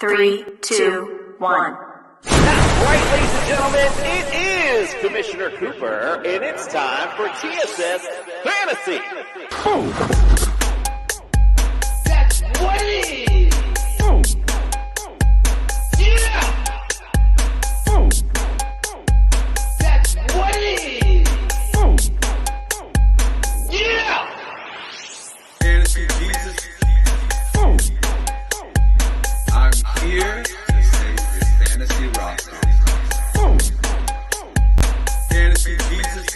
3, 2, 1. That's right, ladies and gentlemen, it is Commissioner Cooper, and it's time for TSS Fantasy. That's what it is. Yeah. That's what it is. Yeah. Fantasy Jesus. I'm here to save your fantasy roster. Fantasy Jesus.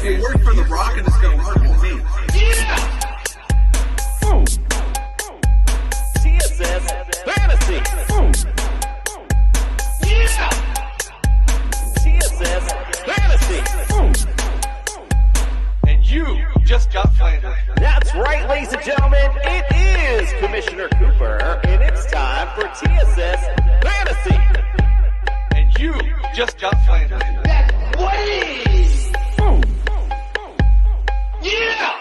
It worked for The Rock and it's gonna work for me. Yeah. TSS Fantasy. Yeah. TSS Fantasy. And you just got flandered. That's right, ladies and gentlemen, it is Commissioner Cooper, and it's time for TSS Fantasy. And you just got flandered. That's what it is. Yeah.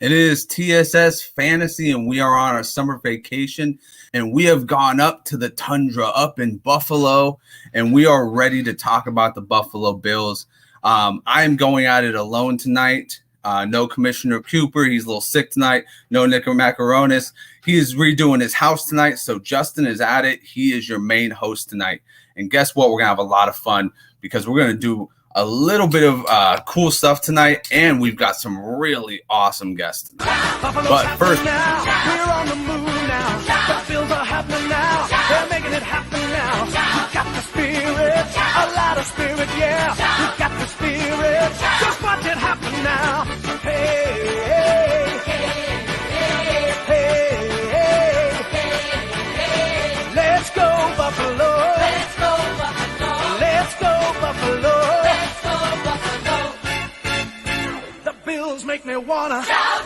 It is TSS Fantasy, and we are on our summer vacation, and we have gone up to the tundra up in Buffalo, and we are ready to talk about the Buffalo Bills. I am going at it alone tonight. No Commissioner Cooper. He's a little sick tonight. No Nick Macaronis. He is redoing his house tonight, so Justin is at it. He is your main host tonight. And guess what? We're going to have a lot of fun because we're going to do a little bit of cool stuff tonight, and we've got some really awesome guests tonight. But first, we're on the move now. The Bills are happening now. They're making it happen now. We got the spirit, a lot of spirit, yeah. We got the spirit. Just watch it happen now. Hey, hey, hey, hey, hey. Let's go Buffalo. Let's go Buffalo. Let's go Buffalo. The Bills make me wanna shout.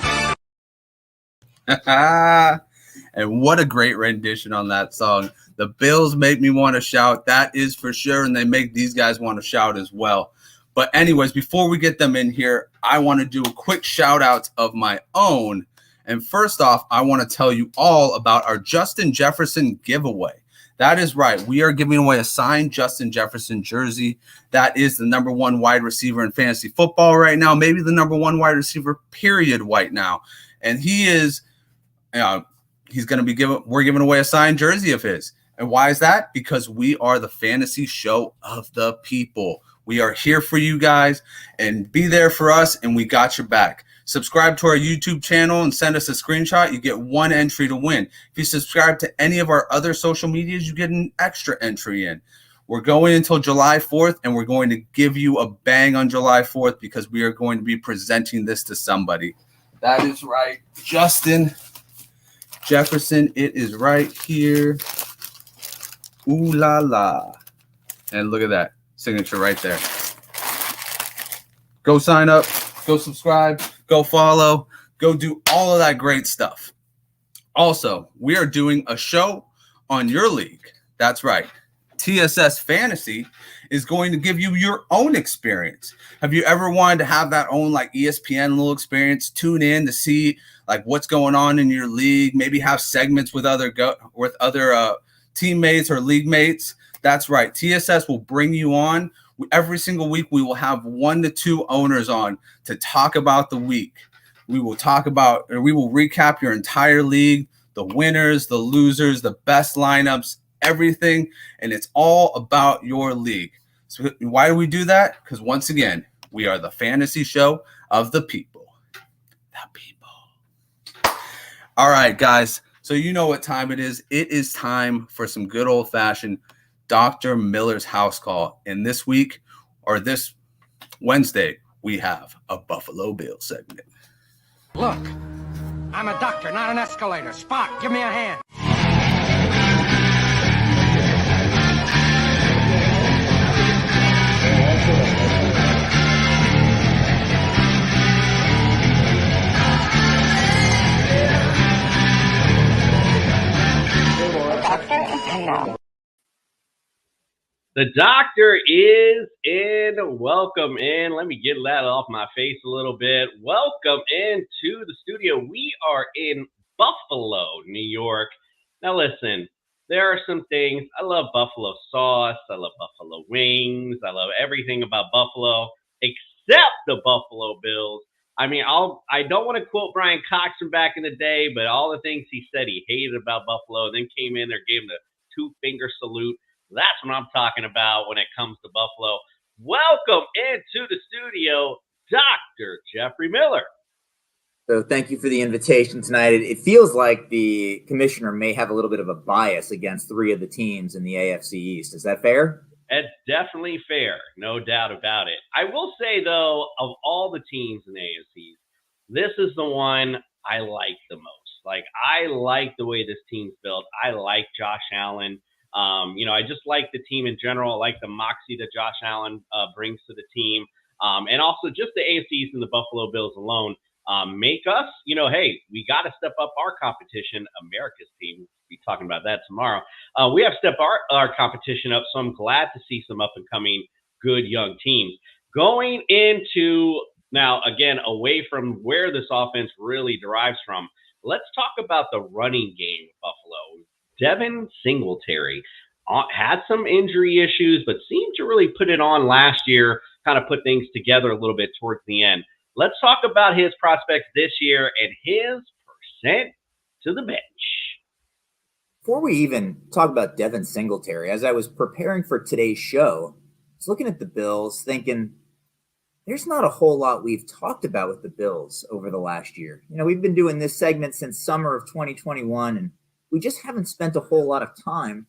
and what a great rendition on that song. The Bills make me want to shout. That is for sure, and they make these guys want to shout as well. But anyways, before we get them in here, I want to do a quick shout out of my own. And first off, I want to tell you all about our Justin Jefferson giveaway. That is right. We are giving away a signed Justin Jefferson jersey. That is the number one wide receiver in fantasy football right now. Maybe the number one wide receiver, period, right now. And he is, he's going to be we're giving away a signed jersey of his. And why is that? Because we are the fantasy show of the people. We are here for you guys, and be there for us, and we got your back. Subscribe to our YouTube channel and send us a screenshot. You get one entry to win. If you subscribe to any of our other social medias, you get an extra entry in. We're going until July 4th, and we're going to give you a bang on July 4th because we are going to be presenting this to somebody. That is right. Justin Jefferson, it is right here. Ooh la la. And look at that signature right there. Go sign up. Go subscribe, go follow, go do all of that great stuff. Also, we are doing a show on your league. That's right. TSS Fantasy is going to give you your own experience. Have you ever wanted to have that own like ESPN little experience? Tune in to see like what's going on in your league. Maybe have segments with other teammates or league mates. That's right. TSS will bring you on. Every single week, we will have 1 to 2 owners on to talk about the week. We will recap your entire league, the winners, the losers, the best lineups, everything. And it's all about your league. So why do we do that? Because once again, we are the fantasy show of the people. The people. All right, guys. So you know what time it is. It is time for some good old-fashioned Dr. Miller's house call. And this week, or this Wednesday, we have a Buffalo Bills segment. Look, I'm a doctor, not an escalator. Spock, give me a hand. The doctor is in. Welcome in. Let me get that off my face a little bit. Welcome into the studio. We are in Buffalo, New York. Now listen, there are some things. I love buffalo sauce. I love buffalo wings. I love everything about Buffalo except the Buffalo Bills. I mean, I don't want to quote Brian Cox from back in the day, but all the things he said he hated about Buffalo, then came in there, gave him the two-finger salute. That's what I'm talking about when it comes to Buffalo. Welcome into the studio, Dr. Jeffrey Miller. So thank you for the invitation tonight. It feels like the commissioner may have a little bit of a bias against three of the teams in the AFC East. Is that fair? It's definitely fair, no doubt about it. I will say, though, of all the teams in the AFC, this is the one I like the most. Like, I like the way this team's built. I like Josh Allen. I just like the team in general. I like the moxie that Josh Allen brings to the team. And also just the AFC East and the Buffalo Bills alone make us, hey, we got to step up our competition, America's team. We'll be talking about that tomorrow. We have to step our competition up, so I'm glad to see some up-and-coming good young teams. Going into, now, again, away from where this offense really derives from, let's talk about the running game of Buffalo. Devin Singletary had some injury issues, but seemed to really put it on last year, kind of put things together a little bit towards the end. Let's talk about his prospects this year and his percent to the bench. Before we even talk about Devin Singletary, as I was preparing for today's show, I was looking at the Bills thinking, there's not a whole lot we've talked about with the Bills over the last year. We've been doing this segment since summer of 2021, and we just haven't spent a whole lot of time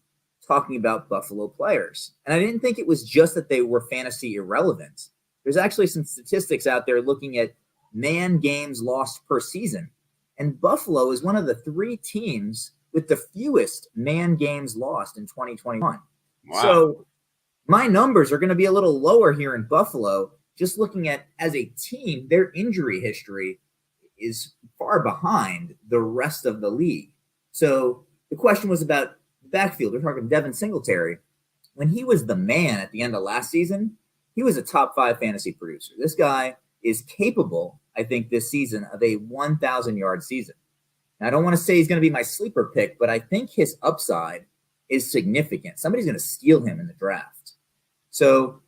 talking about Buffalo players. And I didn't think it was just that they were fantasy irrelevant. There's actually some statistics out there looking at man games lost per season. And Buffalo is one of the three teams with the fewest man games lost in 2021. Wow. So my numbers are going to be a little lower here in Buffalo. Just looking at, as a team, their injury history is far behind the rest of the league. So the question was about the backfield. We're talking Devin Singletary. When he was the man at the end of last season, he was a top 5 fantasy producer. This guy is capable, I think, this season of a 1,000-yard season. Now, I don't want to say he's going to be my sleeper pick, but I think his upside is significant. Somebody's going to steal him in the draft. So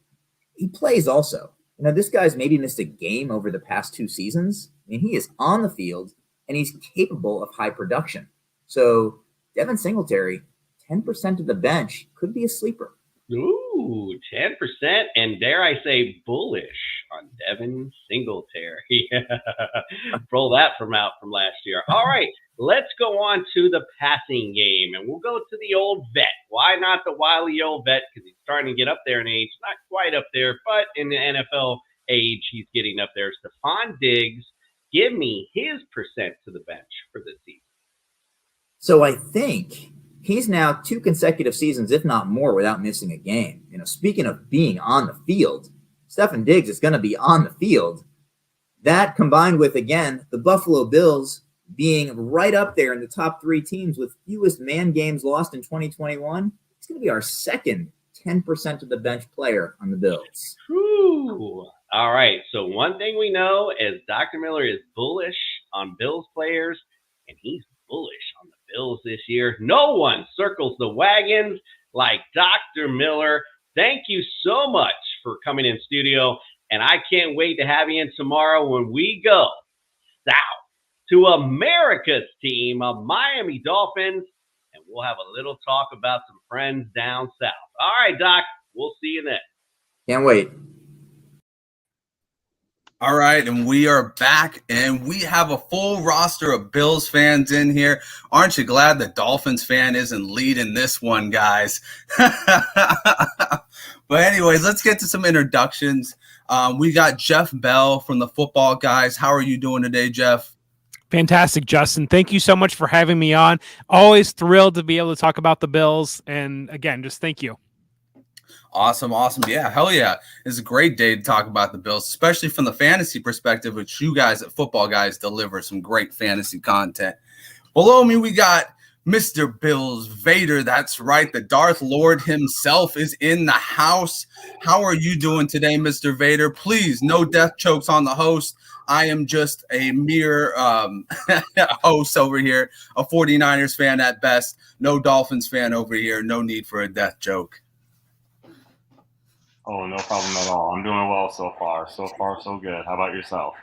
he plays also. This guy's maybe missed a game over the past 2 seasons. I mean, he is on the field, and he's capable of high production. So Devin Singletary, 10% of the bench, could be a sleeper. Ooh, 10%, and dare I say bullish on Devin Singletary. Roll that from last year. All right, let's go on to the passing game, and we'll go to the old vet. Why not the wily old vet? Because he's starting to get up there in age. Not quite up there, but in the NFL age, he's getting up there. Stephon Diggs, give me his percent to the bench for this season. So I think he's now 2 consecutive seasons, if not more, without missing a game. Speaking of being on the field, Stephon Diggs is going to be on the field. That combined with, again, the Buffalo Bills being right up there in the top 3 teams with fewest man games lost in 2021, it's going to be our second 10% of the bench player on the Bills. Ooh. All right. So one thing we know is Dr. Miller is bullish on Bills players, and he's bullish on the Bills this year. No one circles the wagons like Dr. Miller. Thank you so much for coming in studio, and I can't wait to have you in tomorrow when we go south to America's team of Miami Dolphins, and we'll have a little talk about some friends down south. All right, Doc, we'll see you then. Can't wait. All right, and we are back, and we have a full roster of Bills fans in here. Aren't you glad the Dolphins fan isn't leading this one, guys? But anyways, let's get to some introductions. We got Jeff Bell from the Football Guys. How are you doing today, Jeff? Fantastic, Justin. Thank you so much for having me on. Always thrilled to be able to talk about the Bills, and again, just thank you. Awesome. Yeah, hell yeah. It's a great day to talk about the Bills, especially from the fantasy perspective, which you guys at Football Guys deliver some great fantasy content. Below me, we got Mr. Bills Vader. That's right. The Darth Lord himself is in the house. How are you doing today, Mr. Vader? Please, no death chokes on the host. I am just a mere host over here, a 49ers fan at best. No Dolphins fan over here. No need for a death joke. Oh, no problem at all. I'm doing well so far. So far, so good. How about yourself?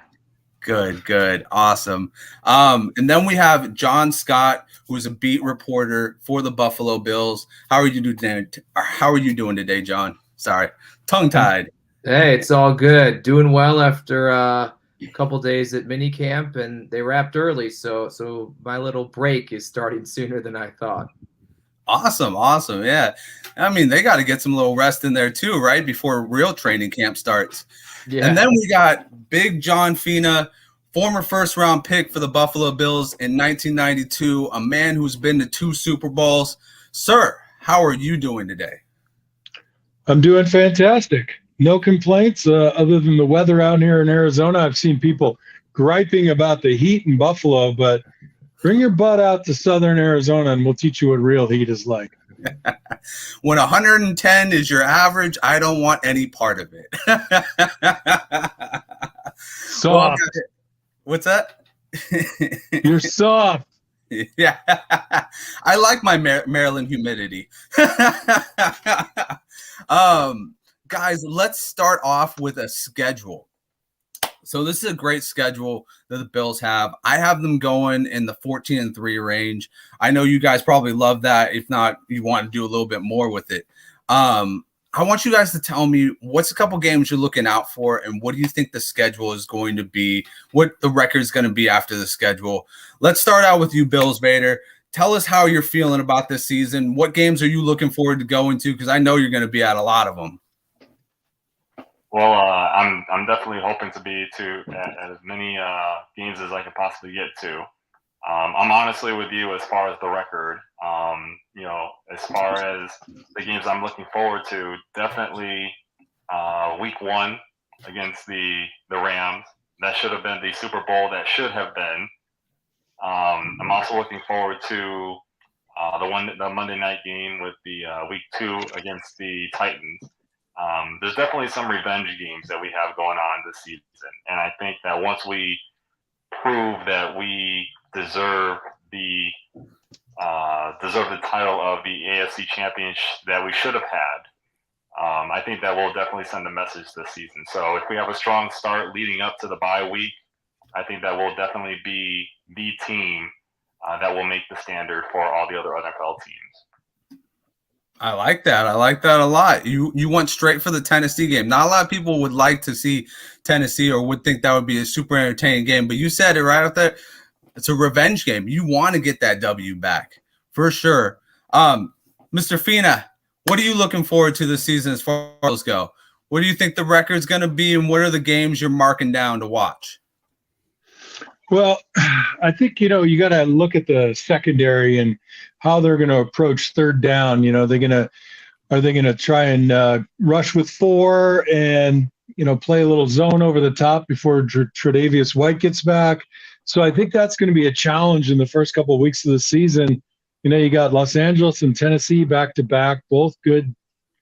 Good. Awesome. And then we have John Scott, who is a beat reporter for the Buffalo Bills. How are you doing today, John? Sorry, tongue-tied. Hey, it's all good. Doing well after a couple days at minicamp, and they wrapped early, so my little break is starting sooner than I thought. Awesome. Yeah. I mean, they got to get some little rest in there too, right? Before real training camp starts. Yeah. And then we got Big John Fina, former first-round pick for the Buffalo Bills in 1992, a man who's been to 2 Super Bowls. Sir, how are you doing today? I'm doing fantastic. No complaints other than the weather out here in Arizona. I've seen people griping about the heat in Buffalo, but bring your butt out to southern Arizona and we'll teach you what real heat is like. When 110 is your average, I don't want any part of it. Soft. What's that? You're soft. Yeah. I like my Maryland humidity. Guys, let's start off with a schedule. So this is a great schedule that the Bills have. I have them going in the 14-3 range. I know you guys probably love that. If not, you want to do a little bit more with it. I want you guys to tell me what's a couple games you're looking out for and what do you think the schedule is going to be, what the record is going to be after the schedule. Let's start out with you, Bills Vader. Tell us how you're feeling about this season. What games are you looking forward to going to? Because I know you're going to be at a lot of them. Well, I'm definitely hoping to be at as many games as I can possibly get to. I'm honestly with you as far as the record. As far as the games I'm looking forward to, definitely week 1 against the Rams. That should have been the Super Bowl that should have been. I'm also looking forward to the Monday night game with the week 2 against the Titans. There's definitely some revenge games that we have going on this season. And I think that once we prove that we deserve the title of the AFC Championship that we should have had, I think that will definitely send a message this season. So if we have a strong start leading up to the bye week, I think that will definitely be the team that will make the standard for all the other NFL teams. I like that. I like that a lot. You went straight for the Tennessee game. Not a lot of people would like to see Tennessee or would think that would be a super entertaining game, but you said it right out there. It's a revenge game. You want to get that W back for sure. Mr. Fina, what are you looking forward to this season as far as those go? What do you think the record's going to be, and what are the games you're marking down to watch? Well, I think, you got to look at the secondary and how they're going to approach third down. Are they going to try and rush with 4 and, play a little zone over the top before Tre'Davious White gets back? So I think that's going to be a challenge in the first couple of weeks of the season. You got Los Angeles and Tennessee back to back, both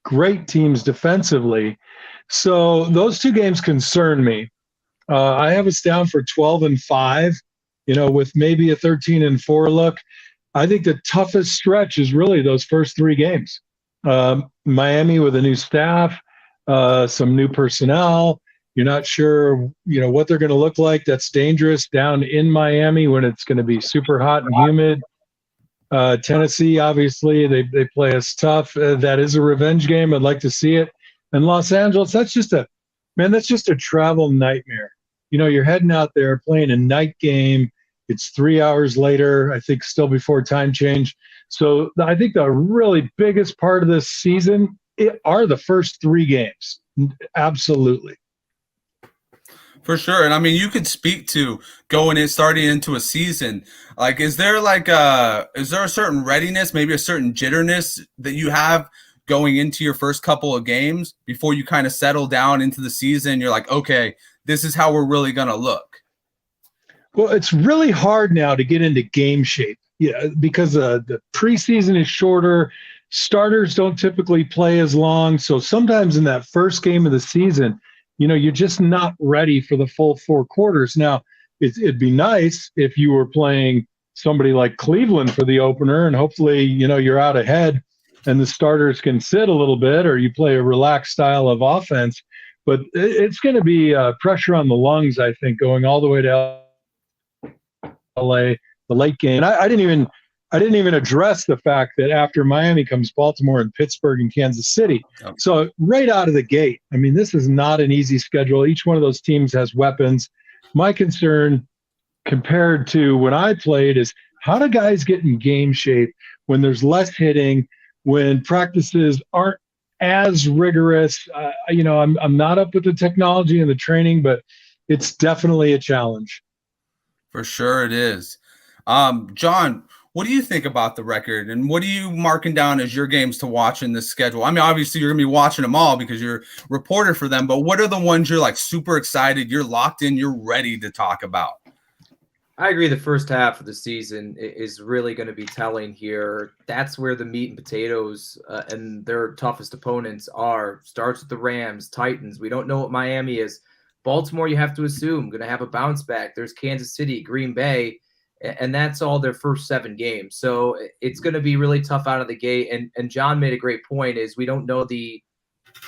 great teams defensively. So those 2 games concern me. I have us down for 12-5, with maybe a 13-4 look. I think the toughest stretch is really those first 3 games. Miami with a new staff, some new personnel. You're not sure, what they're going to look like. That's dangerous down in Miami when it's going to be super hot and humid. Tennessee, obviously, they play us tough. That is a revenge game. I'd like to see it. And Los Angeles, that's just a travel nightmare. You're heading out there playing a night game. It's 3 hours later, I think, still before time change. So I think the really biggest part of this season are the first 3 games. Absolutely. For sure. And I mean, you could speak to starting into a season. Like, is there a certain readiness, maybe a certain jitterness that you have going into your first couple of games before you kind of settle down into the season? You're like, okay, this is how we're really going to look. Well, it's really hard now to get into game shape. yeah, because the preseason is shorter. Starters don't typically play as long. So sometimes in that first game of the season, you're just not ready for the full 4 quarters. Now, it'd be nice if you were playing somebody like Cleveland for the opener, and hopefully, you're out ahead and the starters can sit a little bit, or you play a relaxed style of offense. But it's going to be pressure on the lungs, I think, going all the way to LA, the late game. And I didn't even address the fact that after Miami comes Baltimore and Pittsburgh and Kansas City. So right out of the gate, I mean, this is not an easy schedule. Each one of those teams has weapons. My concern compared to when I played is how do guys get in game shape when there's less hitting, when practices aren't as rigorous? I'm not up with the technology and the training, but it's definitely a challenge. For sure it is. John, what do you think about the record, and what are you marking down as your games to watch in this schedule? I mean, obviously you're going to be watching them all because you're a reporter for them, but what are the ones you're like super excited, you're locked in, you're ready to talk about? I agree. The first half of the season is really going to be telling here. That's where the meat and potatoes and their toughest opponents are. Starts with the Rams, Titans. We don't know what Miami is. Baltimore, you have to assume, going to have a bounce back. There's Kansas City, Green Bay, and that's all their first 7 games. So it's going to be really tough out of the gate. And John made a great point is we don't know the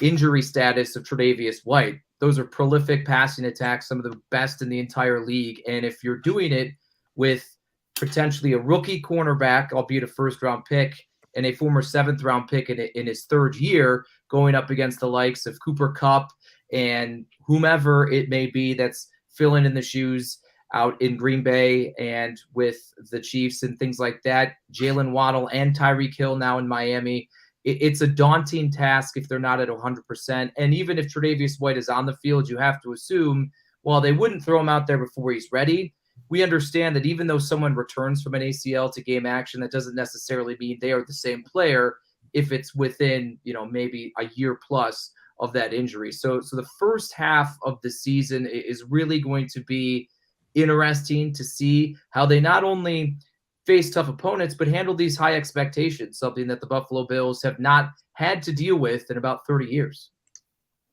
injury status of Tre'Davious White. Those are prolific passing attacks, some of the best in the entire league. And if you're doing it with potentially a rookie cornerback, albeit a first-round pick, and a former 7th-round pick in his 3rd year, going up against the likes of Cooper Kupp and whomever it may be that's filling in the shoes out in Green Bay and with the Chiefs and things like that, Jalen Waddle and Tyreek Hill now in Miami, it's a daunting task if they're not at 100%. And even if Tre'Davious White is on the field, you have to assume, well, they wouldn't throw him out there before he's ready. We understand that even though someone returns from an ACL to game action, that doesn't necessarily mean they are the same player if it's within, maybe a year plus of that injury. So the first half of the season is really going to be interesting to see how they not only face tough opponents, but handle these high expectations, something that the Buffalo Bills have not had to deal with in about 30 years.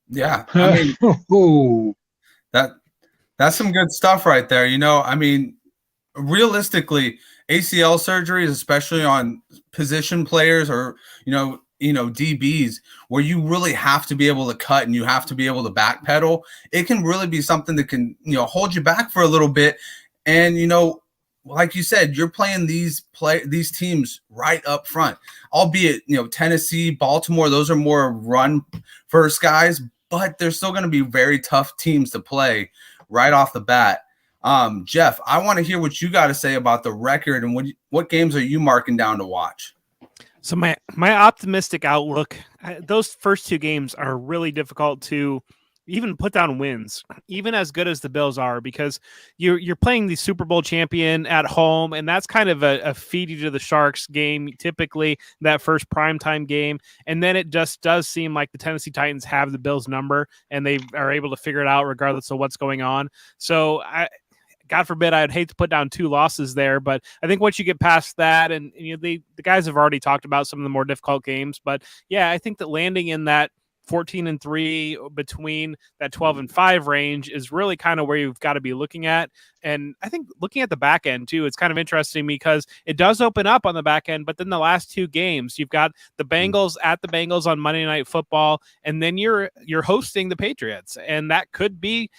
Yeah. I mean, that's some good stuff right there. I mean, realistically, ACL surgeries, especially on position players or, DBs, where you really have to be able to cut and you have to be able to backpedal, it can really be something that can, hold you back for a little bit. And, like you said, you're playing these teams right up front, albeit, Tennessee, Baltimore, those are more run first guys, but they're still going to be very tough teams to play right off the bat. Jeff, I want to hear what you got to say about the record and what games are you marking down to watch? So my optimistic outlook, those first 2 games are really difficult to even put down wins, even as good as the Bills are, because you're playing the Super Bowl champion at home, and that's kind of a feed you to the Sharks game, typically that first primetime game. And then it just does seem like the Tennessee Titans have the Bills number, and they are able to figure it out regardless of what's going on. So God forbid, I'd hate to put down 2 losses there, but I think once you get past that, and the guys have already talked about some of the more difficult games, but yeah, I think that landing in that 14-3 between that 12-5 range is really kind of where you've got to be looking at. And I think looking at the back end too, it's kind of interesting because it does open up on the back end, but then the last 2 games, you've got the Bengals at the Bengals on Monday Night Football, and then you're hosting the Patriots, and that could be,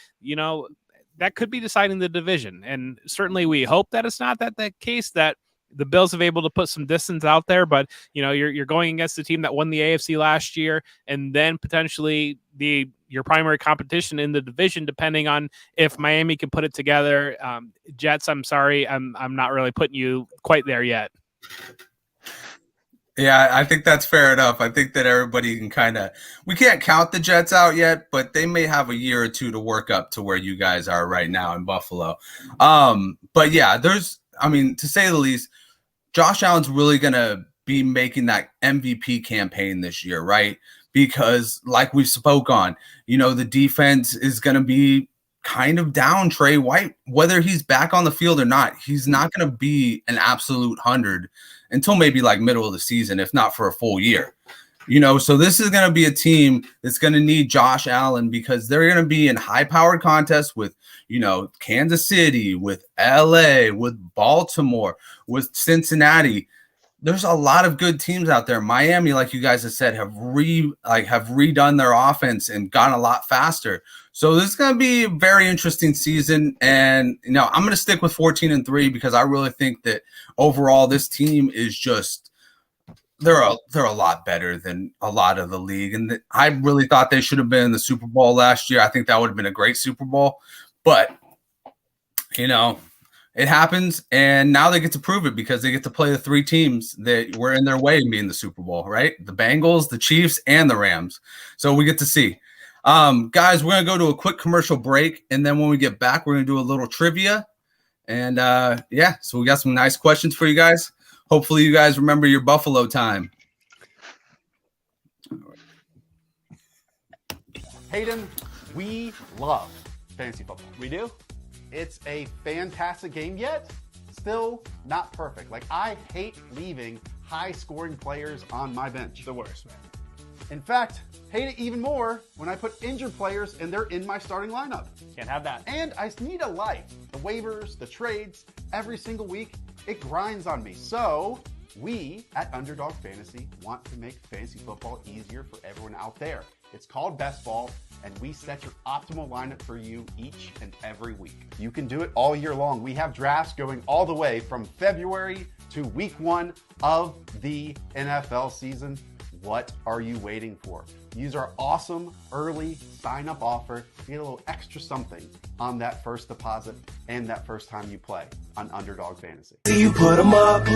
that could be deciding the division. And certainly we hope that it's not that case, that the Bills have able to put some distance out there, but you're going against the team that won the AFC last year, and then potentially your primary competition in the division, depending on if Miami can put it together. Jets, I'm sorry, I'm not really putting you quite there yet. Yeah, I think that's fair enough. I think that everybody can we can't count the Jets out yet, but they may have a year or 2 to work up to where you guys are right now in Buffalo. But yeah, to say the least, Josh Allen's really going to be making that MVP campaign this year, right? Because like we spoke on, the defense is going to be kind of down Trey White, whether he's back on the field or not. He's not going to be an absolute 100 until maybe like middle of the season, if not for a full year. So this is going to be a team that's going to need Josh Allen because they're going to be in high-powered contests with, Kansas City, with LA, with Baltimore, with Cincinnati. There's a lot of good teams out there. Miami, like you guys have said, have redone their offense and gotten a lot faster. So this is going to be a very interesting season. And, I'm going to stick with 14-3 because I really think that overall this team is just they're a lot better than a lot of the league. And I really thought they should have been in the Super Bowl last year. I think that would have been a great Super Bowl. But, it happens, and now they get to prove it because they get to play the three teams that were in their way in being the Super Bowl, right? The Bengals, the Chiefs, and the Rams. So we get to see. Guys, we're going to go to a quick commercial break, and then when we get back, we're going to do a little trivia. And, so we got some nice questions for you guys. Hopefully you guys remember your Buffalo time. Hayden, we love fantasy football. We do? It's a fantastic game, yet still not perfect. Like, I hate leaving high-scoring players on my bench. The worst, man. In fact, hate it even more when I put injured players and they're in my starting lineup. Can't have that. And I need a life. The waivers, the trades, every single week, it grinds on me. So we at Underdog Fantasy want to make fantasy football easier for everyone out there. It's called Best Ball, and we set your optimal lineup for you each and every week. You can do it all year long. We have drafts going all the way from February to week 1 of the NFL season. What are you waiting for? Use our awesome early sign-up offer to get a little extra something on that first deposit and that first time you play on Underdog Fantasy. You put them up,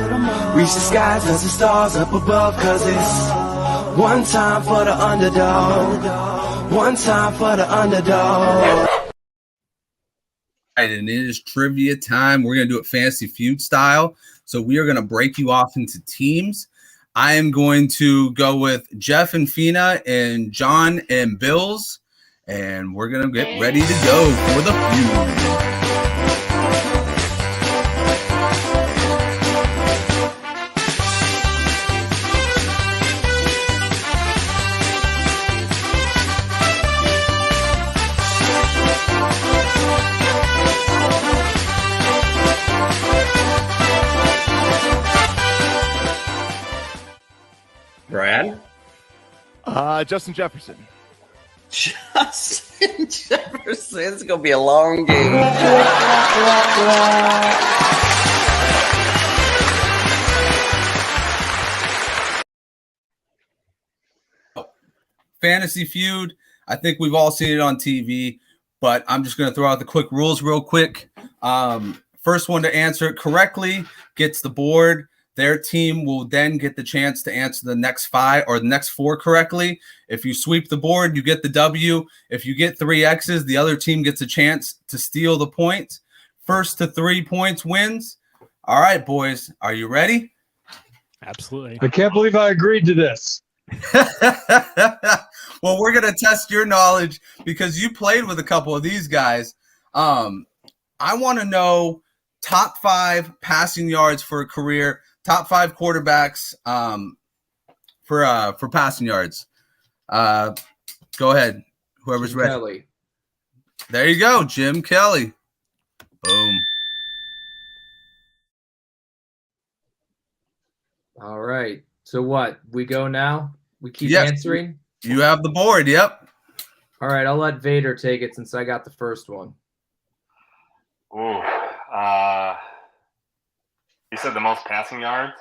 reach the skies as the stars up above, cause it's one time for the underdog, one time for the underdog. All right, and it is trivia time. We're going to do it Fantasy Feud style. So we are going to break you off into teams. I am going to go with Jeff and Fina and John and Bills, and we're going to get ready to go for the feud. Brad? Justin Jefferson. Justin Jefferson. It's going to be a long game. Fantasy Feud. I think we've all seen it on TV, but I'm just going to throw out the quick rules real quick. First one to answer it correctly gets the board. Their team will then get the chance to answer the next 5 or the next 4 correctly. If you sweep the board, you get the W. If you get 3 X's, the other team gets a chance to steal the point. First to 3 points wins. All right, boys, are you ready? Absolutely. I can't believe I agreed to this. Well, we're going to test your knowledge because you played with a couple of these guys. I want to know top 5 passing yards for a career. Top 5 quarterbacks for passing yards. Go ahead. Whoever's Jim ready. Kelly. There you go. Jim Kelly. Boom. All right. So what? We go now? We keep Yes. answering? You have the board. Yep. All right. I'll let Vader take it since I got the first one. Ooh. You said the most passing yards?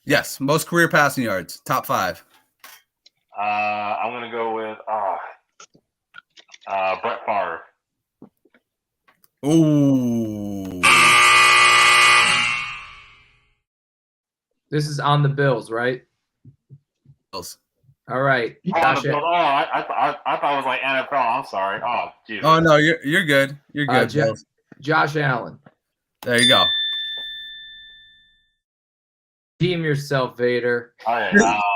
Yes. Most career passing yards. Top 5. I'm going to go with Brett Favre. Ooh. This is on the Bills, right? Bills. All right. I thought it was like NFL. I'm sorry. Oh, Jesus. Oh, no. You're good. You're good. Bills. Josh Allen. There you go. Redeem yourself, Vader. All right.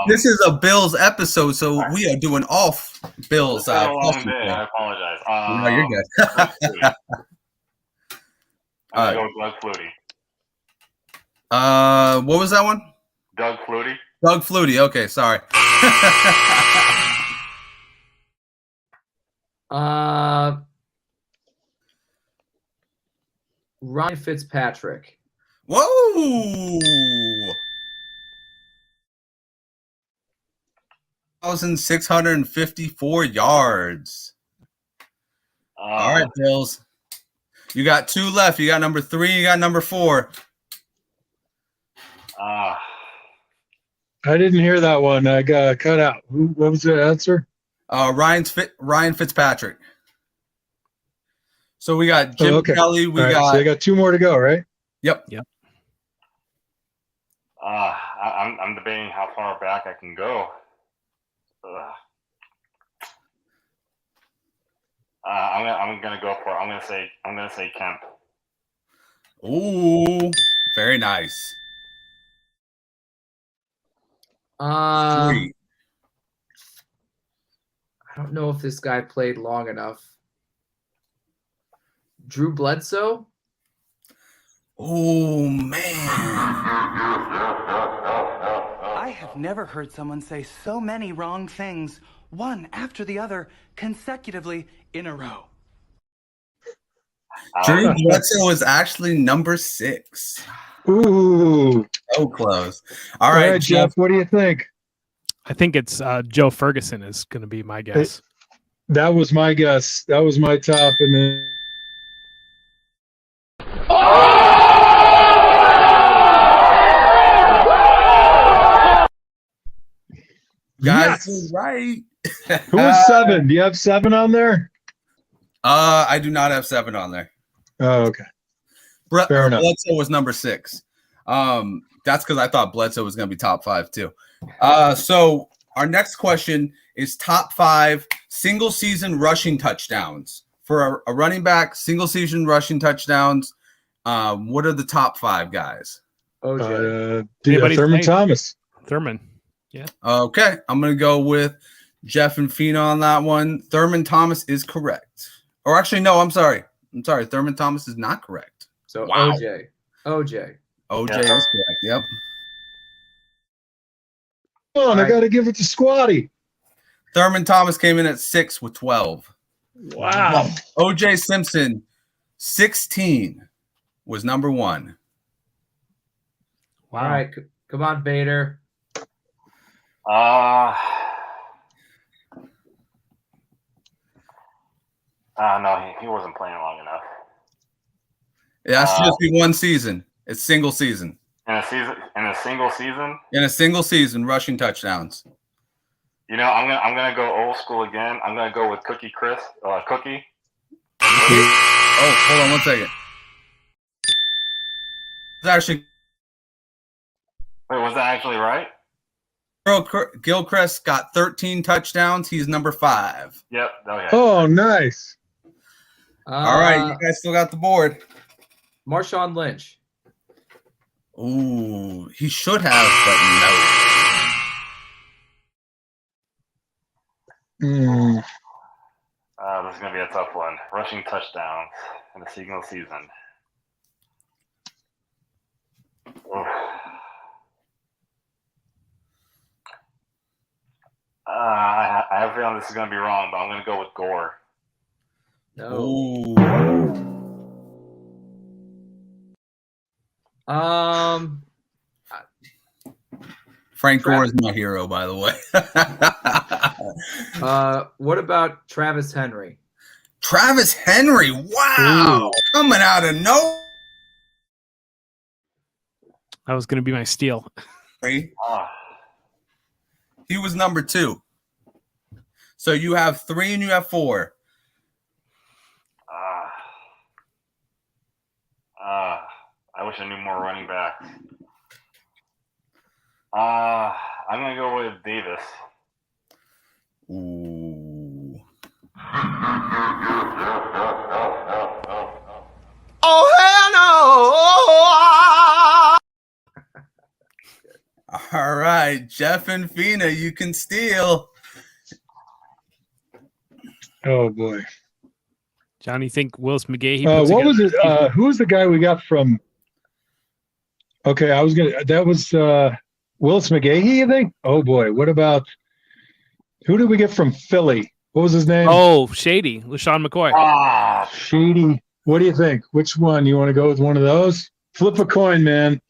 This is a Bills episode, so we are doing all Bills. It's been a long day. I apologize. No, you're good. I'm going to go with Doug Flutie. What was that one? Doug Flutie. Doug Flutie. Okay, sorry. Ryan Fitzpatrick. Whoa! 1,654 yards. All right, Bills. You got 2 left. You got number 3. You got number 4. I didn't hear that one. I got cut out. What was the answer? Ryan Fitzpatrick. So we got Jim Kelly. So you got 2 more to go, right? Yep. I'm debating how far back I can go. I'm gonna go for it. I'm gonna say Kemp. Ooh, very nice. I don't know if this guy played long enough. Drew Bledsoe? Oh, man. I have never heard someone say so many wrong things, one after the other, consecutively in a row. Drew Bledsoe was actually number 6. Ooh. So close. All right, Jeff, what do you think? I think it's Joe Ferguson is going to be my guess. That was my guess. That was my top. And then. Guys, you're right. Who was 7? Do you have 7 on there? I do not have 7 on there. Oh, okay. Fair enough. Bledsoe was number 6. That's because I thought Bledsoe was going to be top 5 too. So our next question is top 5 single season rushing touchdowns for a running back. Single season rushing touchdowns. What are the top 5 guys? Thurman Thomas. Thurman. Yeah. Okay, I'm gonna go with Jeff and Fina on that one. Thurman Thomas is correct. Or actually, no, I'm sorry. Thurman Thomas is not correct. So wow. OJ is correct. Yep. Come on, I got to give it to Squatty. Thurman Thomas came in at 6 with 12. Wow. OJ Simpson, 16 was number 1. Wow. All right, come on, Vader. No, he wasn't playing long enough. It has to just be one season. It's single season. In a single season? In a single season, rushing touchdowns. You know, I'm gonna go old school again. I'm gonna go with Cookie. Oh, hold on one second. It's actually. Wait, was that actually right? Gilchrist got 13 touchdowns. He's number 5. Yep. Oh, yeah. Oh, nice. All right, you guys still got the board. Marshawn Lynch. Ooh, he should have, but no. This is gonna be a tough one. Rushing touchdowns in a single season. Oof. I have a feeling this is going to be wrong, but I'm going to go with Gore. No. Frank Gore is my hero, by the way. What about Travis Henry? Travis Henry, wow, coming out of nowhere. That was going to be my steal. He was number 2. So you have 3 and you have 4. I wish I knew more running backs. I'm going to go with Davis. Ooh. Oh, hell no! All right, Jeff and Fina, you can steal. Oh boy. John, you think Willis McGahee? What was it? Who was the guy we got from? Okay, that was Willis McGahee, I think. Oh boy, what about who did we get from Philly? What was his name? Oh, Shady, LaShawn McCoy. Shady. What do you think? Which one? You want to go with one of those? Flip a coin, man.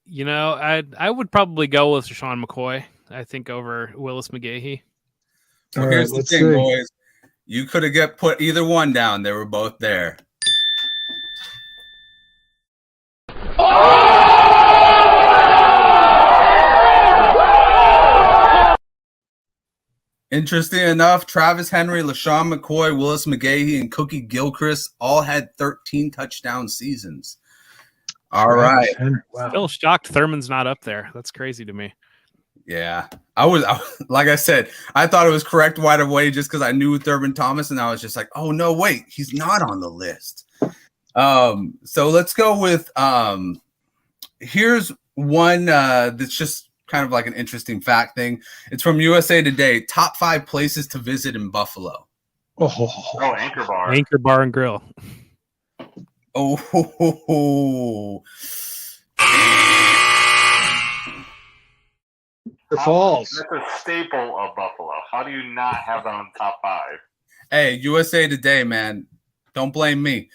You know, I would probably go with LaShawn McCoy, I think, over Willis McGahee. Well, here's the thing, boys. You could have put either one down. They were both there. Interesting enough, Travis Henry, LaShawn McCoy, Willis McGahee, and Cookie Gilchrist all had 13 touchdown seasons. All right. Wow. Still shocked Thurman's not up there. That's crazy to me. Yeah. I was like I said, I thought it was correct right away just because I knew Thurman Thomas, and I was just like, oh no, wait, he's not on the list. So let's go with here's one that's just kind of like an interesting fact thing. It's from USA Today. Top 5 places to visit in Buffalo. Oh, Anchor Bar. Anchor Bar and Grill. Oh. Falls. That's a staple of Buffalo. How do you not have that on top 5? Hey, USA Today, man. Don't blame me.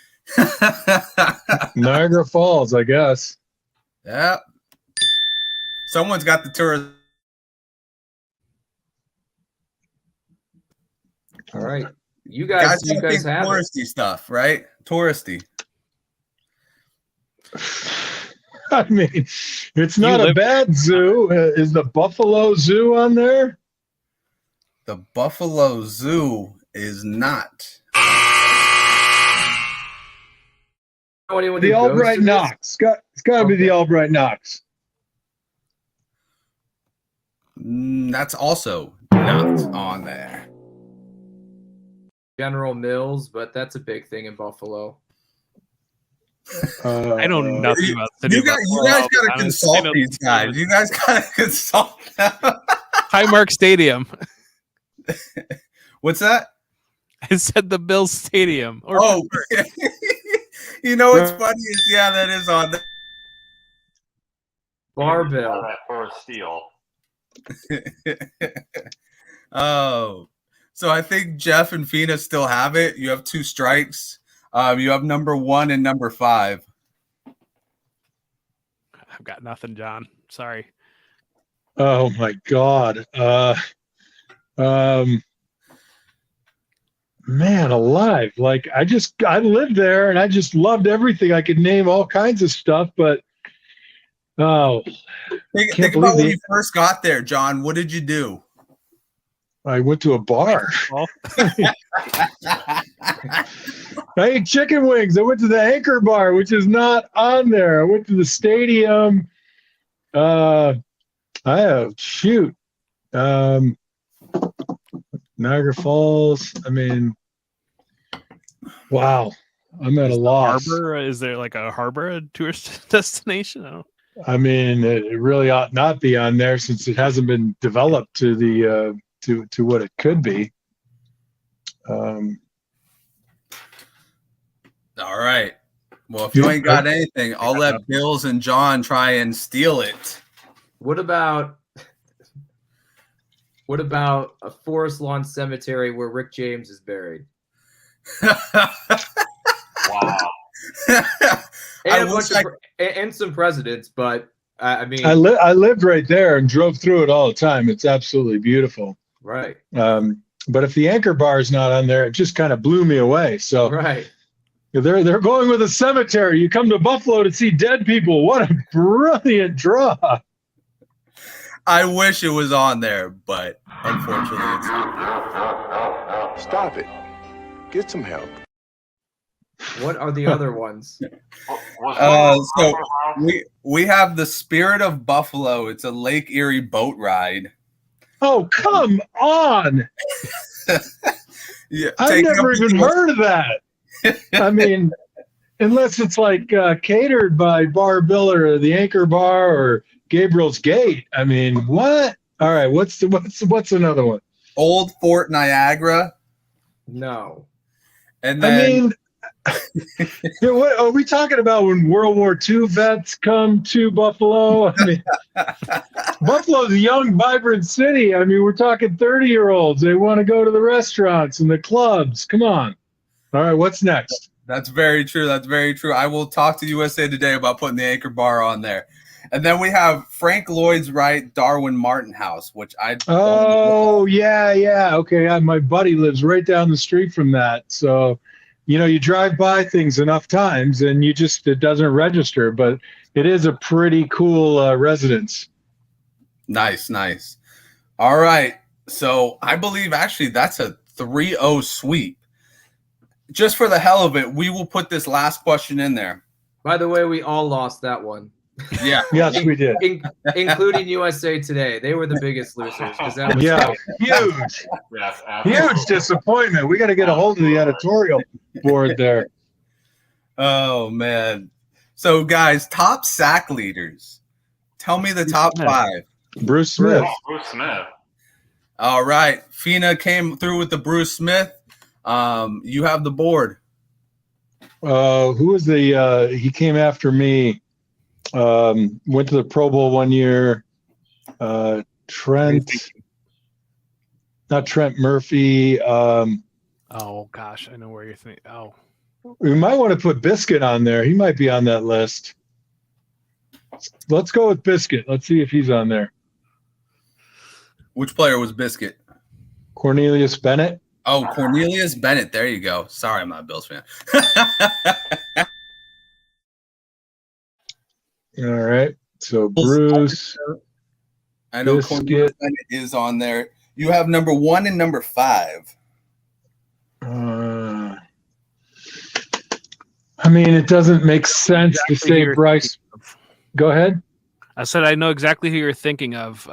Niagara Falls, I guess. Yeah. Someone's got the tourist. All right. You guys have touristy stuff, right? Touristy. I mean, it's not a bad zoo. Is the Buffalo Zoo on there? The Buffalo Zoo is not. The Albright Knox. It's got to be the Albright Knox. That's also not on there. General Mills, but that's a big thing in Buffalo. I know nothing about the you guys got to consult these guys. You guys got to consult them. Highmark Stadium. What's that? I said the Bills Stadium. You know what's funny is, yeah, that is on there. Barbell. For a steal. Oh, so I think Jeff and Fina still have it. You have 2 strikes. You have number 1 and number 5. I've got nothing, John. Sorry. Oh my God. Man alive. Like I lived there and I just loved everything. I could name all kinds of stuff, but think about when you first got there, John. What did you do? I went to a bar. I ate chicken wings. I went to the Anchor Bar, which is not on there. I went to the stadium. Niagara Falls. I mean, wow. I'm at a loss. Harbor? Is there like a harbor, a tourist destination? I mean, it really ought not be on there since it hasn't been developed to the to what it could be. All right. Well, if you ain't got anything, I'll let Bills and John try and steal it. What about a Forest Lawn Cemetery where Rick James is buried? Wow. And some presidents, but I mean, I lived right there and drove through it all the time. It's absolutely beautiful. Right. But if the Anchor Bar is not on there, it just kind of blew me away. So right. They're going with a cemetery. You come to Buffalo to see dead people. What a brilliant draw. I wish it was on there, but unfortunately it's not. Stop it. Get some help. What are the other ones? So we have the Spirit of Buffalo. It's a Lake Erie boat ride. Oh, come on. Yeah, I've never even heard of that. I mean, unless it's like catered by Bar Biller or the Anchor Bar or Gabriel's Gate. I mean, what? All right, what's another one? Old Fort Niagara. No. And then What are we talking about when World War II vets come to Buffalo? I mean, Buffalo's a young, vibrant city. I mean, we're talking 30-year-olds. They want to go to the restaurants and the clubs. Come on. All right, what's next? That's very true. That's very true. I will talk to USA Today about putting the Anchor Bar on there. And then we have Frank Lloyd's Right, Darwin Martin House, which I. Oh, yeah. Okay, my buddy lives right down the street from that. So, you drive by things enough times and it doesn't register, but it is a pretty cool residence. Nice. All right. So I believe actually that's a 3-0 sweep. Just for the hell of it, we will put this last question in there. By the way, we all lost that one. Yeah. Yes, we did. Including USA Today. They were the biggest losers. That was huge. Yes, Huge disappointment. We got to get a hold of the editorial board there. Oh, man. So, guys, top sack leaders. Tell me the top 5. Bruce Smith. Bruce Smith. All right. Fina came through with the Bruce Smith. You have the board. Who was he came after me. Went to the Pro Bowl one year. Not Trent Murphy. Oh gosh, I know where you're thinking. Oh, we might want to put Biscuit on there. He might be on that list. Let's go with Biscuit. Let's see if he's on there. Which player was Biscuit? Cornelius Bennett. Oh, Cornelius Bennett. There you go. Sorry, I'm not a Bills fan. All right. So Bruce. I know Biscuit. Cornelius Bennett is on there. You have number 1 and number 5. I mean, it doesn't make sense to say Bryce. Go ahead. I said I know exactly who you're thinking of.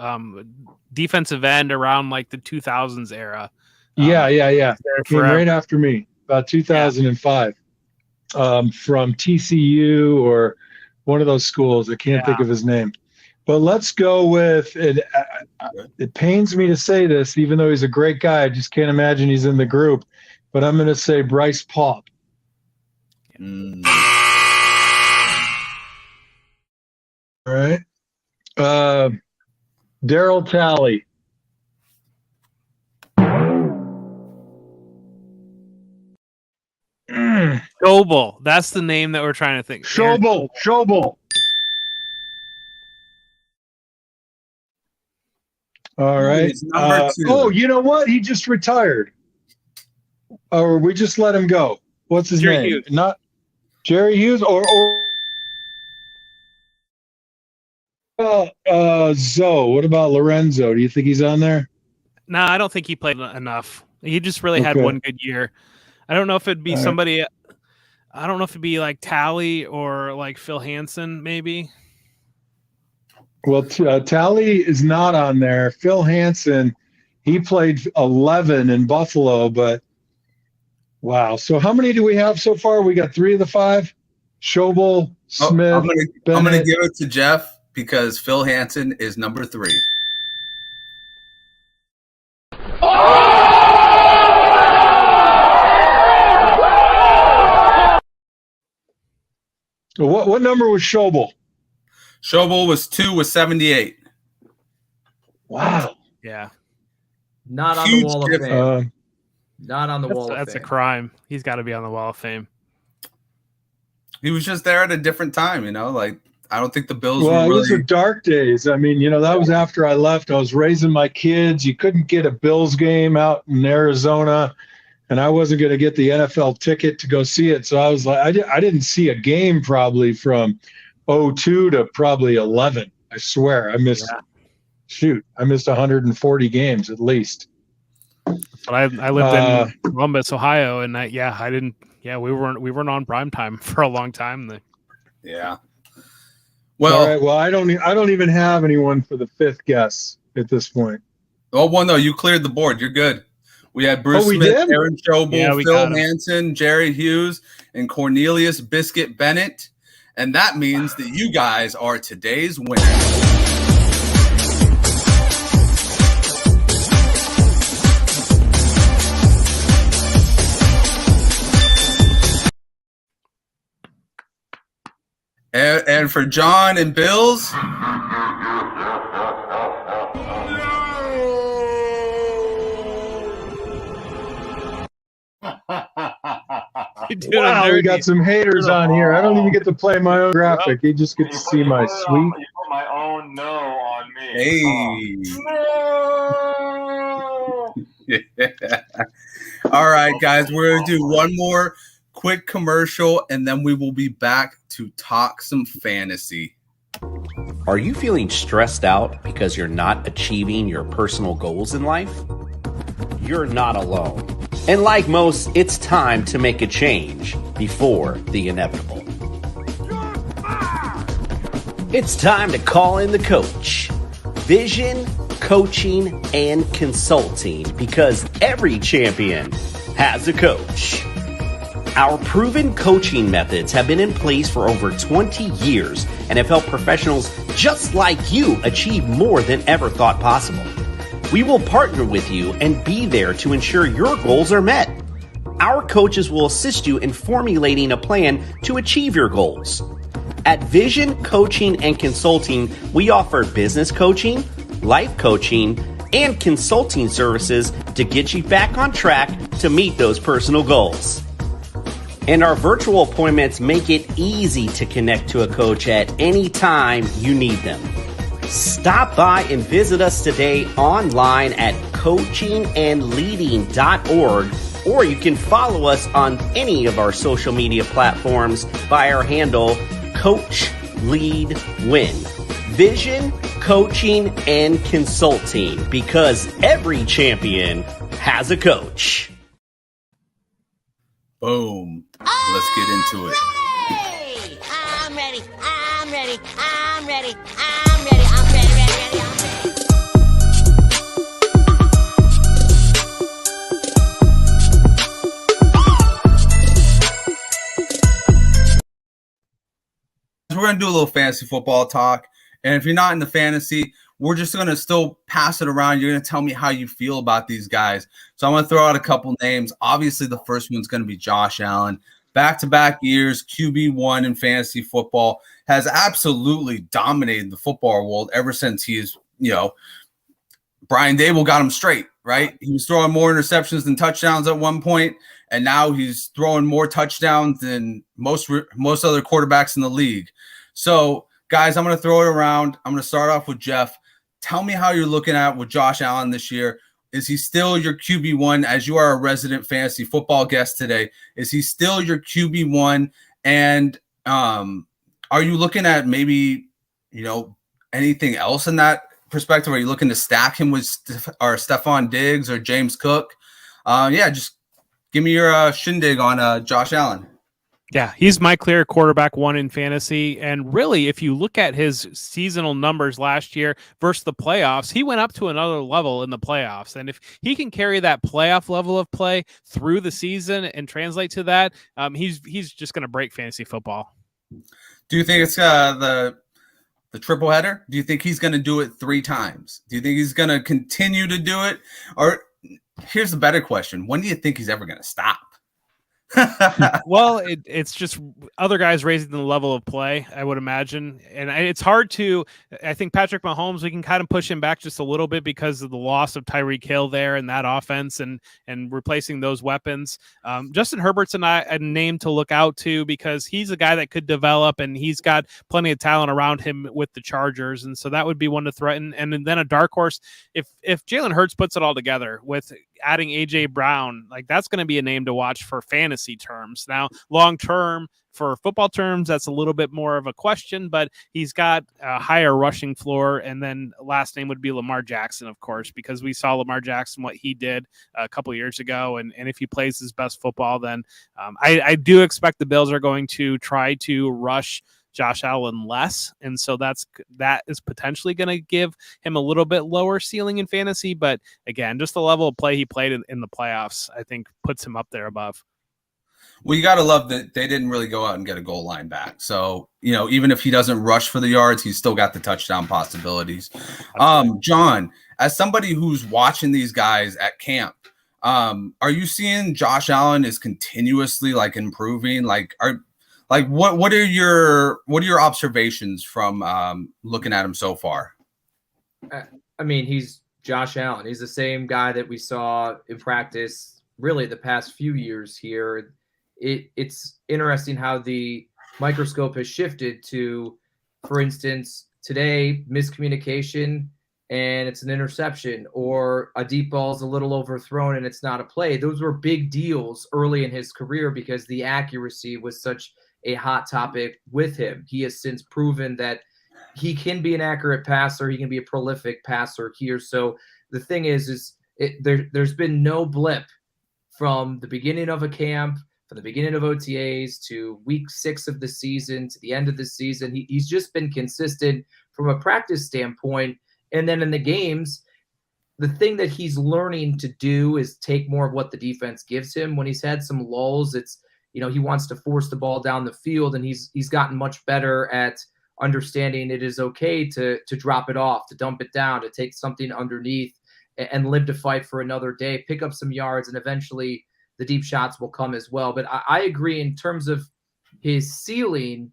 Defensive end around like the 2000s era. Yeah. Came right after me, about 2005, from TCU or one of those schools. I can't think of his name. But let's go with it. It pains me to say this, even though he's a great guy. I just can't imagine he's in the group. But I'm going to say Bryce Paup. All right. Daryl Talley. Schobel. That's the name that we're trying to think. Schobel. All right. Number 2. Oh, you know what? He just retired. Or we just let him go. What's his Jerry name? Hughes. Not Jerry Hughes or Zoe. What about Lorenzo? Do you think he's on there? No, I don't think he played enough. He just really had one good year. I don't know if it'd be somebody. I don't know if it'd be like Talley or like Phil Hansen, maybe. Well, Talley is not on there. Phil Hansen, he played 11 in Buffalo, but wow. So how many do we have so far? We got 3 of the 5. Schobel, Smith. I'm going to give it to Jeff because Phil Hansen is number 3. What number was Schobel? Schobel was 2 with 78. Wow. Yeah. Not on the Wall of Fame. Not on the Wall of Fame. That's a crime. He's got to be on the Wall of Fame. He was just there at a different time, like I don't think the Bills were Well, really... those are dark days. I mean, that was after I left. I was raising my kids. You couldn't get a Bills game out in Arizona, and I wasn't going to get the NFL ticket to go see it. So I was like, I didn't see a game probably from 2002 to probably 11. I swear, I missed. Yeah. Shoot, I missed 140 games at least. But I lived in Columbus, Ohio, and I didn't. Yeah, we weren't on prime time for a long time. Yeah. Well, all right. Well, I don't even have anyone for the 5th guess at this point. Oh, well, no, you cleared the board. You're good. We had Bruce Smith, did? Aaron Schobel, Phil Hansen, Jerry Hughes, and Cornelius Biscuit Bennett. And that means that you guys are today's winner. And for John and Bills, Wow, we got some haters on here. I don't even get to play my own graphic. You just get to see my sweet. You put my own no on me. Hey. All right, guys, we're going to do one more quick commercial, and then we will be back to talk some fantasy. Are you feeling stressed out because you're not achieving your personal goals in life? You're not alone. And like most, it's time to make a change before the inevitable. It's time to call in the coach. Vision, coaching, and consulting, because every champion has a coach. Our proven coaching methods have been in place for over 20 years and have helped professionals just like you achieve more than ever thought possible. We will partner with you and be there to ensure your goals are met. Our coaches will assist you in formulating a plan to achieve your goals. At Vision Coaching and Consulting, we offer business coaching, life coaching, and consulting services to get you back on track to meet those personal goals. And our virtual appointments make it easy to connect to a coach at any time you need them. Stop by and visit us today online at coachingandleading.org, or you can follow us on any of our social media platforms by our handle Coach Lead Win. Vision, coaching, and consulting, because every champion has a coach. Boom. Let's get into it. I'm ready. I'm ready. I'm ready. We're going to do a little fantasy football talk. And if you're not in the fantasy, we're just going to still pass it around. You're going to tell me how you feel about these guys. So I'm going to throw out a couple names. Obviously, the first one's going to be Josh Allen. Back-to-back years, QB1 in fantasy football, has absolutely dominated the football world ever since he's, Brian Dable got him straight, right? He was throwing more interceptions than touchdowns at one point, and now he's throwing more touchdowns than most other quarterbacks in the league. So, guys, I'm going to throw it around. I'm going to start off with Jeff. Tell me how you're looking at with Josh Allen this year. Is he still your QB1, as you are a resident fantasy football guest today? Is he still your QB1? And are you looking at maybe, anything else in that perspective? Are you looking to stack him with Stephon Diggs or James Cook? Just give me your shindig on Josh Allen. Yeah, he's my clear quarterback one in fantasy. And really, if you look at his seasonal numbers last year versus the playoffs, he went up to another level in the playoffs. And if he can carry that playoff level of play through the season and translate to that, he's just going to break fantasy football. Do you think it's the triple header? Do you think he's going to do it 3 times? Do you think he's going to continue to do it? Or here's the better question. When do you think he's ever going to stop? Well, it's just other guys raising the level of play, I would imagine. And it's hard to, I think Patrick Mahomes, we can kind of push him back just a little bit because of the loss of Tyreek Hill there in that offense and replacing those weapons. Justin Herbert's a name to look out to because he's a guy that could develop and he's got plenty of talent around him with the Chargers. And so that would be one to threaten. And then a dark horse, if Jalen Hurts puts it all together with adding AJ Brown, like that's going to be a name to watch for fantasy terms. Now, long term for football terms, that's a little bit more of a question, but he's got a higher rushing floor. And then last name would be Lamar Jackson, of course, because we saw Lamar Jackson, what he did a couple of years ago. And if he plays his best football, then I do expect the Bills are going to try to rush Josh Allen less. And so that is potentially going to give him a little bit lower ceiling in fantasy. But again, just the level of play he played in the playoffs, I think puts him up there above. Well, you got to love that they didn't really go out and get a goal line back. So, even if he doesn't rush for the yards, he's still got the touchdown possibilities. John, as somebody who's watching these guys at camp, are you seeing Josh Allen is continuously improving? Like, what are your observations from looking at him so far? I mean, he's Josh Allen. He's the same guy that we saw in practice really the past few years here. It's interesting how the microscope has shifted to, for instance, today, miscommunication and it's an interception, or a deep ball is a little overthrown and it's not a play. Those were big deals early in his career because the accuracy was such a hot topic with him. He has since proven that he can be an accurate passer. He can be a prolific passer here. So the thing is there's been no blip from the beginning of a camp, from the beginning of OTAs to week 6 of the season to the end of the season. He's just been consistent from a practice standpoint. And then in the games, the thing that he's learning to do is take more of what the defense gives him. When he's had some lulls, it's, he wants to force the ball down the field, and he's gotten much better at understanding it is okay to drop it off, to dump it down, to take something underneath and live to fight for another day, pick up some yards, and eventually the deep shots will come as well. But I agree in terms of his ceiling.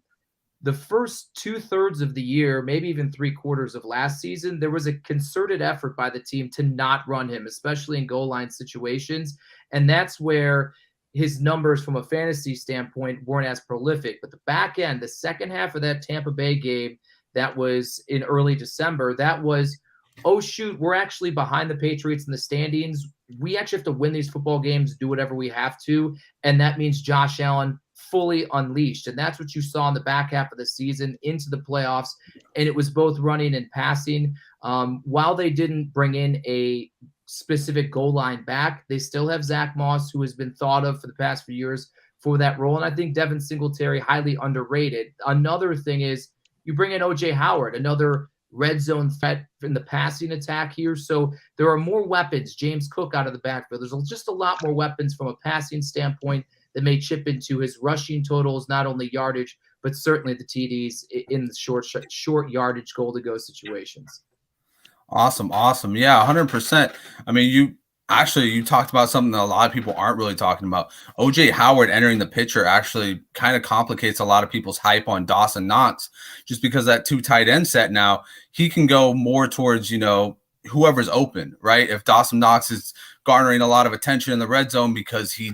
The first 2/3 of the year, maybe even 3/4 of last season, there was a concerted effort by the team to not run him, especially in goal line situations. And that's where his numbers from a fantasy standpoint weren't as prolific. But the back end, the second half of that Tampa Bay game that was in early December, that was, oh, shoot, we're actually behind the Patriots in the standings. We actually have to win these football games, do whatever we have to. And that means Josh Allen fully unleashed. And that's what you saw in the back half of the season into the playoffs. And it was both running and passing. While they didn't bring in a specific goal line back, they still have Zach Moss, who has been thought of for the past few years for that role. And I think Devin Singletary, highly underrated. Another thing is you bring in O.J. Howard, another red zone threat in the passing attack here. So there are more weapons. James Cook out of the backfield. There's just a lot more weapons from a passing standpoint that may chip into his rushing totals, not only yardage, but certainly the TDs in the short yardage goal to go situations. Awesome. Yeah, 100%. I mean, you talked about something that a lot of people aren't really talking about. OJ Howard entering the picture actually kind of complicates a lot of people's hype on Dawson Knox, just because that 2 tight end set now, he can go more towards, whoever's open, right? If Dawson Knox is garnering a lot of attention in the red zone because he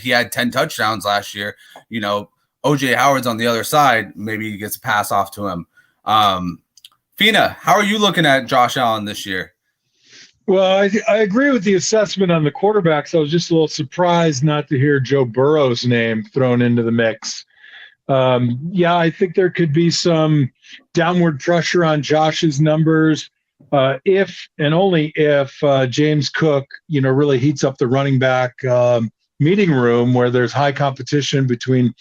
had 10 touchdowns last year, OJ Howard's on the other side, maybe he gets a pass off to him. Fina, how are you looking at Josh Allen this year? Well, I agree with the assessment on the quarterbacks. I was just a little surprised not to hear Joe Burrow's name thrown into the mix. Yeah, I think there could be some downward pressure on Josh's numbers if and only if James Cook, really heats up the running back meeting room where there's high competition between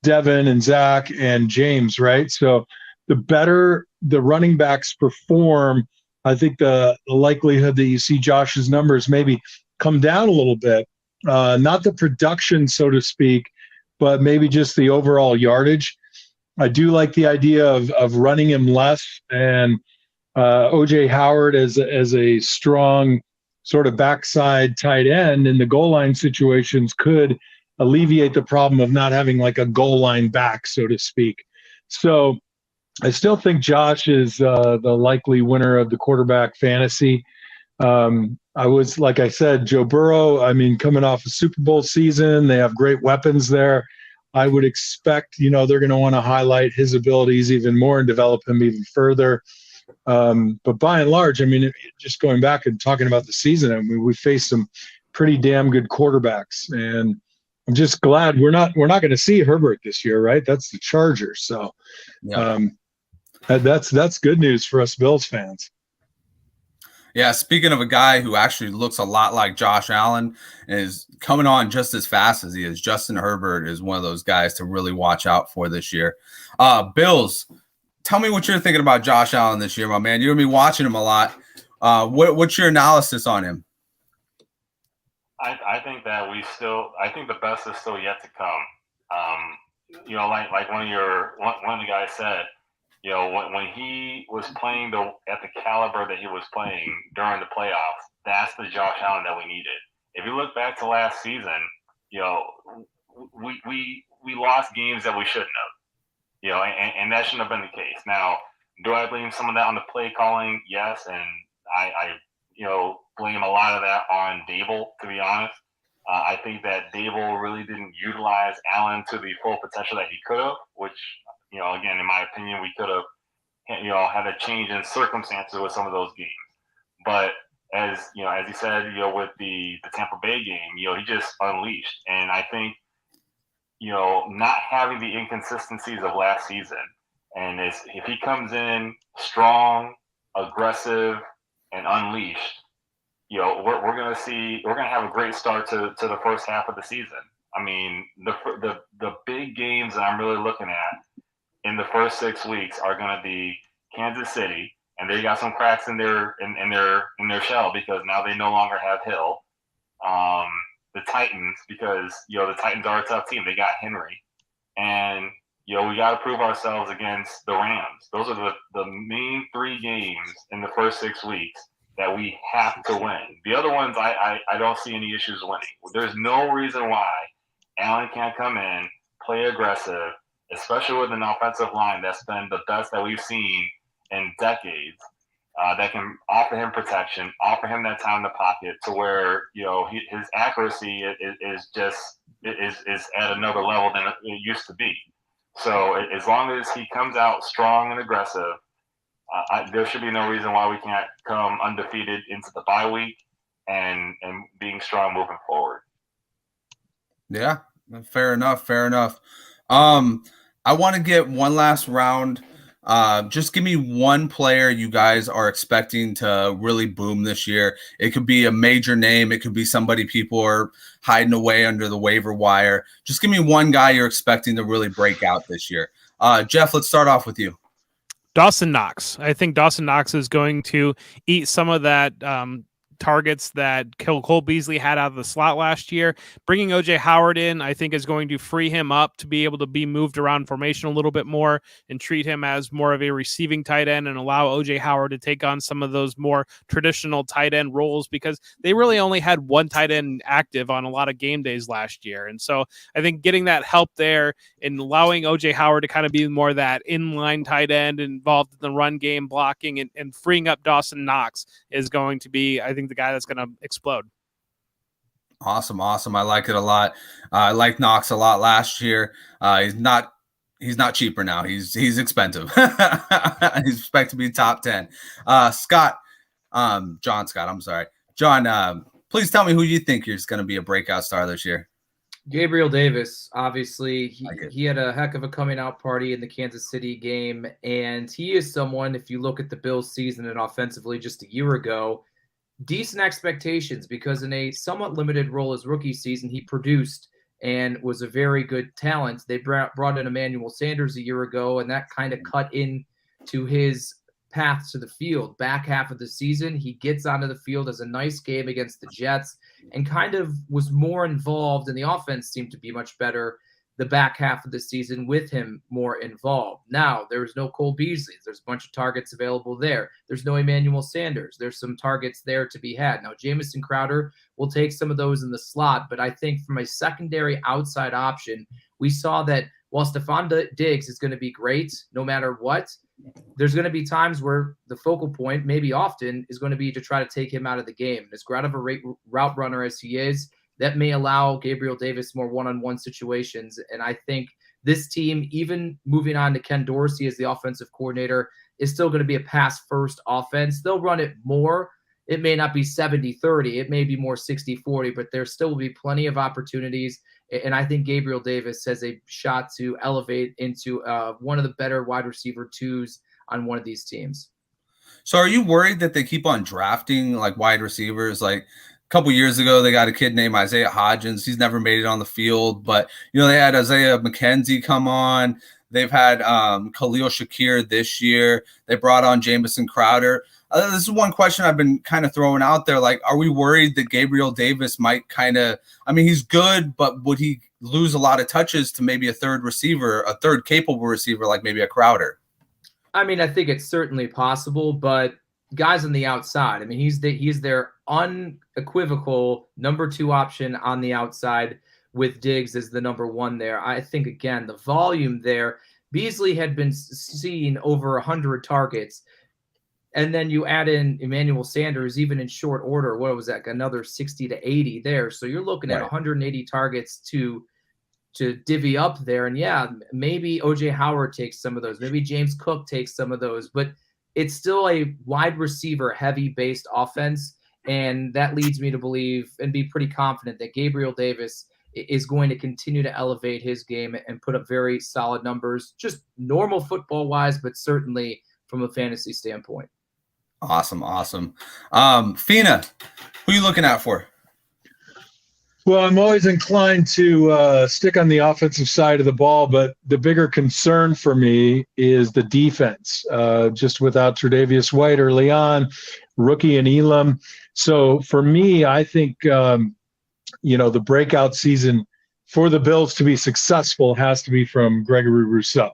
Devin and Zach and James, right? So the better the running backs perform, I think the likelihood that you see Josh's numbers maybe come down a little bit. Not the production, so to speak, but maybe just the overall yardage. I do like the idea of running him less, and OJ Howard as a strong sort of backside tight end in the goal line situations could alleviate the problem of not having like a goal line back, so to speak. So I still think Josh is the likely winner of the quarterback fantasy. I was, like I said, Joe Burrow, I mean, coming off a Super Bowl season, they have great weapons there. I would expect, they're going to want to highlight his abilities even more and develop him even further. But by and large, I mean, just going back and talking about the season, I mean, we faced some pretty damn good quarterbacks, and I'm just glad we're not going to see Herbert this year, right? That's the Chargers. So that's good news for us Bills fans. Yeah, speaking of a guy who actually looks a lot like Josh Allen and is coming on just as fast as he is, Justin Herbert is one of those guys to really watch out for this year. Bills, tell me what you're thinking about Josh Allen this year, my man. You're going to be watching him a lot. What's your analysis on him? I think that I think the best is still yet to come. Like one of the guys said, when he was playing at the caliber that he was playing during the playoffs, that's the Josh Allen that we needed. If you look back to last season, we lost games that we shouldn't have. You know, and that shouldn't have been the case. Now, do I blame some of that on the play calling? Yes, and I blame a lot of that on Dable, to be honest. I think that Dable really didn't utilize Allen to the full potential that he could have, which, again, in my opinion, we could have, had a change in circumstances with some of those games. But as you said, with the Tampa Bay game, he just unleashed. And I think, not having the inconsistencies of last season, and if he comes in strong, aggressive, and unleashed, we're gonna have a great start to the first half of the season. I mean, the big games that I'm really looking at in the first 6 weeks are going to be Kansas City, and they got some cracks in their shell because now they no longer have Hill. The Titans, because the Titans are a tough team. They got Henry, and we got to prove ourselves against the Rams. Those are the main 3 games in the first 6 weeks that we have to win. The other ones, I don't see any issues winning. There's no reason why Allen can't come in, play aggressive, especially with an offensive line that's been the best that we've seen in decades, that can offer him protection, offer him that time in the pocket to where, his accuracy is at another level than it used to be. So as long as he comes out strong and aggressive, there should be no reason why we can't come undefeated into the bye week and being strong moving forward. Yeah, fair enough. I want to get one last round. Just give me one player you guys are expecting to really boom this year. It could be a major name. It could be somebody people are hiding away under the waiver wire. Just give me one guy you're expecting to really break out this year. Jeff, let's start off with you. Dawson Knox. I think Dawson Knox is going to eat some of that targets that Cole Beasley had out of the slot last year. Bringing OJ Howard in, I think, is going to free him up to be able to be moved around formation a little bit more and treat him as more of a receiving tight end and allow OJ Howard to take on some of those more traditional tight end roles, because they really only had one tight end active on a lot of game days last year. And so I think getting that help there and allowing OJ Howard to kind of be more that inline tight end involved in the run game blocking and freeing up Dawson Knox is going to be, I think, the guy that's going to explode. Awesome. I like it a lot. I liked Knox a lot last year. He's not cheaper now. He's expensive. He's expected to be top 10. John Scott. I'm sorry. John, please tell me who you think is going to be a breakout star this year. Gabriel Davis, obviously, he had a heck of a coming out party in the Kansas City game, and he is someone, if you look at the Bills season and offensively just a year ago, decent expectations, because in a somewhat limited role as rookie season, he produced and was a very good talent. They brought in Emmanuel Sanders a year ago, and that kind of cut into his path to the field. Back half of the season, he gets onto the field as a nice game against the Jets and kind of was more involved, and the offense seemed to be much better the back half of the season with him more involved. Now, there's no Cole Beasley. There's a bunch of targets available there. There's no Emmanuel Sanders. There's some targets there to be had. Now, Jamison Crowder will take some of those in the slot, but I think from a secondary outside option, we saw that while Stephon Diggs is going to be great no matter what, there's going to be times where the focal point, maybe often, is going to be to try to take him out of the game. As great of a route runner as he is, that may allow Gabriel Davis more one-on-one situations. And I think this team, even moving on to Ken Dorsey as the offensive coordinator, is still going to be a pass-first offense. They'll run it more. It may not be 70-30. It may be more 60-40, but there still will be plenty of opportunities. And I think Gabriel Davis has a shot to elevate into one of the better wide receiver twos on one of these teams. So are you worried that they keep on drafting like wide receivers? Like a couple years ago, they got a kid named Isaiah Hodgins. He's never made it on the field, but they had Isaiah McKenzie come on. They've had Khalil Shakir this year. They brought on Jamison Crowder. This is one question I've been kind of throwing out there. Like, are we worried that Gabriel Davis might he's good, but would he lose a lot of touches to maybe a third capable receiver, like maybe a Crowder? I mean, I think it's certainly possible, but guys on the outside, I mean, he's their unequivocal number 2 option on the outside with Diggs as the number one there. I think, again, the volume there, Beasley had been seeing over 100 targets. And then you add in Emmanuel Sanders, even in short order. What was that? Another 60 to 80 there. So you're looking at 180 targets to divvy up there. And yeah, maybe OJ Howard takes some of those. Maybe James Cook takes some of those. But it's still a wide receiver heavy based offense. And that leads me to believe and be pretty confident that Gabriel Davis is going to continue to elevate his game and put up very solid numbers, just normal football wise, but certainly from a fantasy standpoint. Awesome. Fina, who are you looking out for? Well, I'm always inclined to stick on the offensive side of the ball, but the bigger concern for me is the defense. Just without Tre'Davious White early on, rookie and Elam. So for me, I think the breakout season for the Bills to be successful has to be from Gregory Rousseau.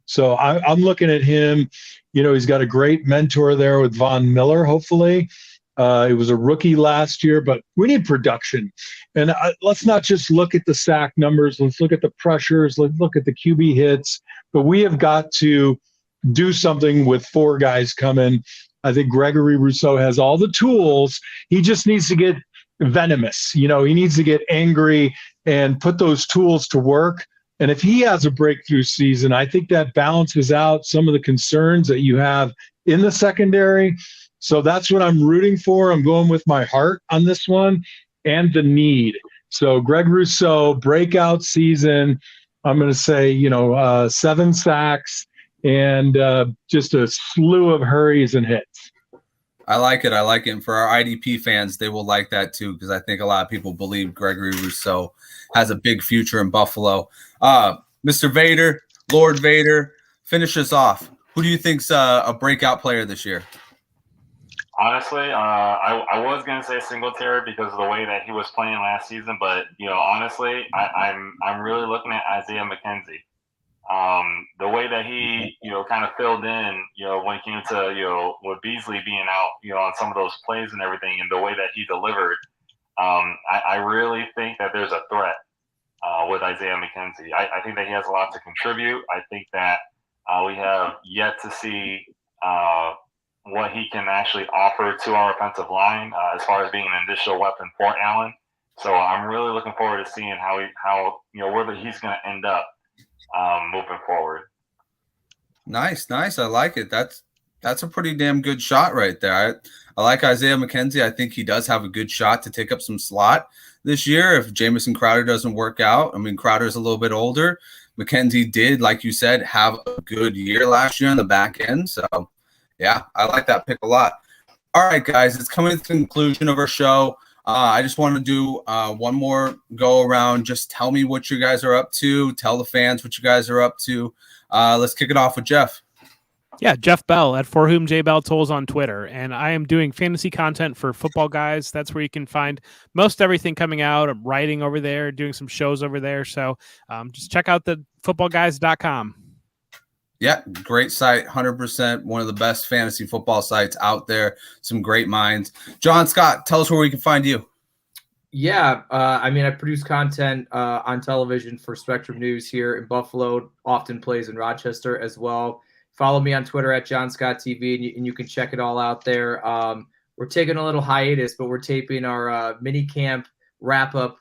So I'm looking at him. He's got a great mentor there with Von Miller, hopefully. He was a rookie last year, but we need production. And let's not just look at the sack numbers. Let's look at the pressures. Let's look at the QB hits. But we have got to do something with four guys coming. I think Gregory Rousseau has all the tools. He just needs to get venomous. He needs to get angry and put those tools to work. And if he has a breakthrough season, I think that balances out some of the concerns that you have in the secondary. So that's what I'm rooting for. I'm going with my heart on this one and the need. So Greg Rousseau, breakout season. I'm going to say, 7 sacks and just a slew of hurries and hits. I like it. And for our IDP fans, they will like that too, because I think a lot of people believe Gregory Rousseau has a big future in Buffalo. Mr. Vader, Lord Vader, finish us off. Who do you think's a breakout player this year? Honestly, I was gonna say Singletary because of the way that he was playing last season, but honestly, I'm really looking at Isaiah McKenzie. The way that he, kind of filled in, when it came to, with Beasley being out, on some of those plays and everything, and the way that he delivered, I really think that there's a threat with Isaiah McKenzie. I think that he has a lot to contribute. I think that we have yet to see what he can actually offer to our offensive line as far as being an additional weapon for Allen. So I'm really looking forward to seeing where he's going to end up moving forward. Nice. I like it. That's a pretty damn good shot right there. I like Isaiah McKenzie. I think he does have a good shot to take up some slot this year if Jamison Crowder doesn't work out. I mean, Crowder's a little bit older. McKenzie did, like you said, have a good year last year on the back end. So, yeah, I like that pick a lot. All right, guys, it's coming to the conclusion of our show. I just want to do one more go around. Just tell me what you guys are up to. Tell the fans what you guys are up to. Let's kick it off with Jeff. Yeah, Jeff Bell at For Whom J Bell Tolls on Twitter. And I am doing fantasy content for football guys. That's where you can find most everything coming out. I'm writing over there, doing some shows over there. So just check out the footballguys.com. Yeah, great site, 100%. One of the best fantasy football sites out there. Some great minds. John Scott, tell us where we can find you. Yeah, I produce content on television for Spectrum News here in Buffalo, often plays in Rochester as well. Follow me on Twitter at John Scott TV, and you can check it all out there. We're taking a little hiatus, but we're taping our mini camp wrap-up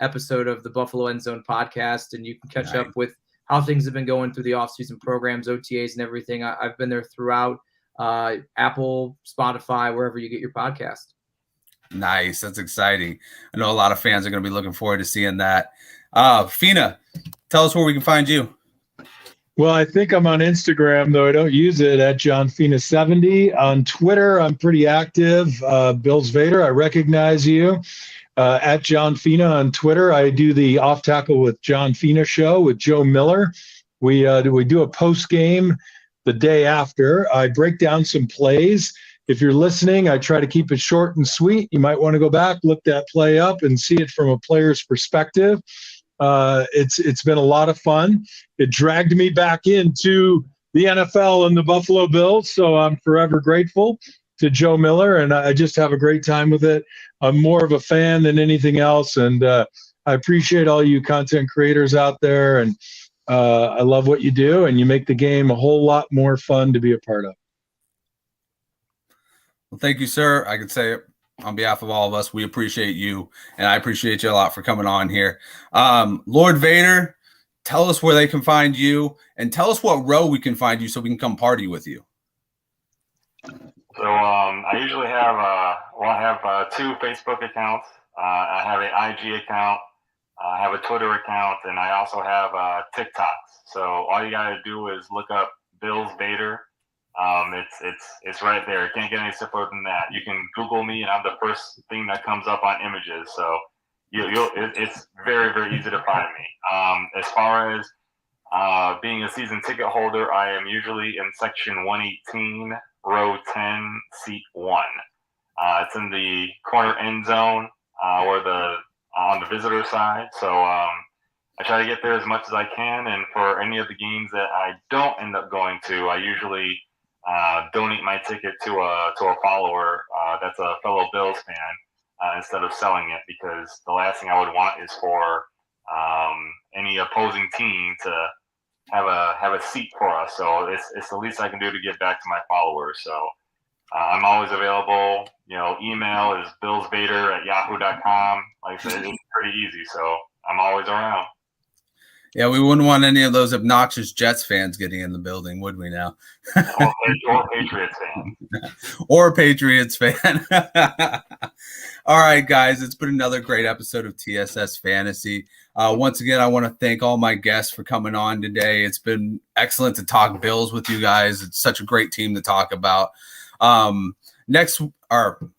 episode of the Buffalo End Zone podcast, and you can catch up with how things have been going through the offseason programs, OTAs, and everything. I've been there throughout Apple, Spotify, wherever you get your podcast. Nice. That's exciting. I know a lot of fans are going to be looking forward to seeing that. Fina, tell us where we can find you. Well, I think I'm on Instagram, though I don't use it, at JohnFina70. On Twitter, I'm pretty active. Bills Vader, I recognize you. At John Fina on Twitter, I do the Off Tackle with John Fina show with Joe Miller. We do a post game the day after. I break down some plays. If you're listening, I try to keep it short and sweet. You might want to go back, look that play up, and see it from a player's perspective. It's been a lot of fun. It dragged me back into the NFL and the Buffalo Bills, so I'm forever grateful to Joe Miller, and I just have a great time with it. I'm more of a fan than anything else, and I appreciate all you content creators out there, and I love what you do, and you make the game a whole lot more fun to be a part of. Well, thank you, sir. I can say it on behalf of all of us. We appreciate you, and I appreciate you a lot for coming on here. Lord Vader, tell us where they can find you, and tell us what row we can find you so we can come party with you. So I usually have I have 2 Facebook accounts. I have an IG account. I have a Twitter account, and I also have TikToks. So all you gotta do is look up Bills Vader. It's right there. It can't get any simpler than that. You can Google me, and I'm the first thing that comes up on images. So it's very, very easy to find me. As far as being a season ticket holder, I am usually in section 118, row 10, seat 1. It's in the corner end zone or on the visitor side. So I try to get there as much as I can. And for any of the games that I don't end up going to, I usually donate my ticket to a follower that's a fellow Bills fan instead of selling it, because the last thing I would want is for any opposing team to have a seat for us. So it's the least I can do to give back to my followers. So I'm always available. Email is billsvader@yahoo.com. Like I said, it's pretty easy. So I'm always around. Yeah, we wouldn't want any of those obnoxious Jets fans getting in the building, would we now? Or Patriots fan. Or a Patriots fan. All right, guys, it's been another great episode of TSS Fantasy. Once again, I want to thank all my guests for coming on today. It's been excellent to talk Bills with you guys. It's such a great team to talk about.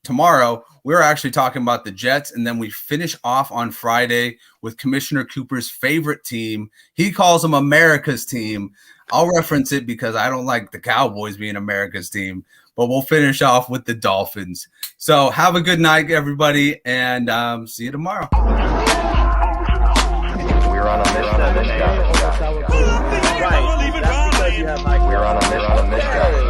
Tomorrow, we're actually talking about the Jets, and then we finish off on Friday with Commissioner Cooper's favorite team. He calls them America's team. I'll reference it because I don't like the Cowboys being America's team, but we'll finish off with the Dolphins. So have a good night, everybody, and see you tomorrow. We're on a mission. Right. That's because you have We're on a mission.